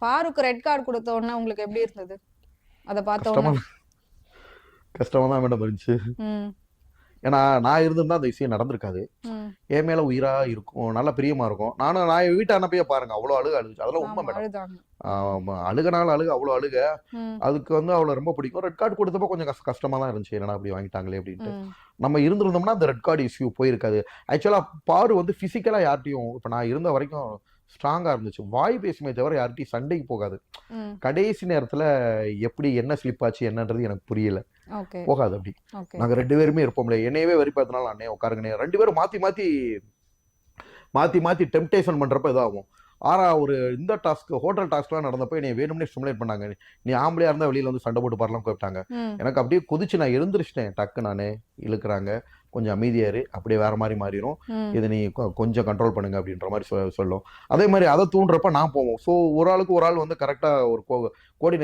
பாருக்கு red card கொடுத்த உடனே உங்களுக்கு எப்படி இருந்தது? அத பார்த்த கஷ்டமா உடனே. கஷ்டமா தான் மேடம் இருந்துச்சு. ம். ஏன்னா நான் இருந்திருந்தா அந்த விஷயம் நடந்திருக்காது. ம். என் மேல உயிரா இருக்கும், நல்ல பிரியமா இருக்கும். நான் என் வீட்டு அனுப்பியே பாருங்க, அவ்வளோ அழுகுச்சு. அதெல்லாம் உண்மை ஆமா, மேடம். அழுதாங்க. அழுகனால அவ்வளோ அழுக. ம். அதுக்கு வந்து அவளை ரொம்ப பிடிக்கும். ரெட் கார்டு கொடுத்தப்போ கொஞ்சம் கஷ்டமா தான் இருந்துச்சு, என்னடா அப்படி வாங்கிட்டாங்களே அப்படின்ட்டு. ம். நம்ம இருந்திருந்தோம்னா அந்த ரெட் கார்டு இஷ்யூ போயிருக்காது. ஆக்சுவலா பாரு வந்து பிசிக்கலா யார்ட்டையும் இப்ப நான் இருந்த வரைக்கும் ஸ்ட்ராங்கா இருந்துச்சு. வாய் பேசுமே தவிர யார்கிட்டயும் சண்டைக்கு போகாது. ம். கடைசி நேரத்துல எப்படி என்ன ஸ்லிப் ஆச்சு என்னன்றது எனக்கு புரியல. ஓகே. போகாது அப்படி. ஓகே. நாங்க 2 பேருமே இருப்போம்ல. என்னையவே வெறி பார்த்தனால அண்ணே உட்காருங்கண்ணே. 2 பேரும் மாத்தி டெம்ப்டேஷன் பண்றப்ப இதாகும். ஒரு இந்த டாஸ்க் ஹோட்டல் டாஸ்க்லாம் நடந்தப்போ என்னை வேணும்னே ஸ்டிமுலேட் பண்ணாங்க. நீ ஆம்பளையா இருந்தா வெளியில வந்து சண்டை போட்டு பாரலாம் கூப்பிட்டாங்க. ம். எனக்கு அப்படியே கொதிச்சு நான் எழுந்திரிச்சிட்டேன். டக்கு நானே இழுக்கிறாங்க. கொஞ்சம் அமைதியா இரு. அப்படியே வேற மாதிரி மாறிடும். ம். இதை நீ கொஞ்சம் கண்ட்ரோல் பண்ணுங்க அப்படின்ற மாதிரி சொல்லும். அதே மாதிரி அதை தூண்டுறப்ப நான் போவோம். ஸோ ஒரு ஆளுக்கு ஒரு ஆள் வந்து கரெக்டா ஒரு கோஆர்டினேட்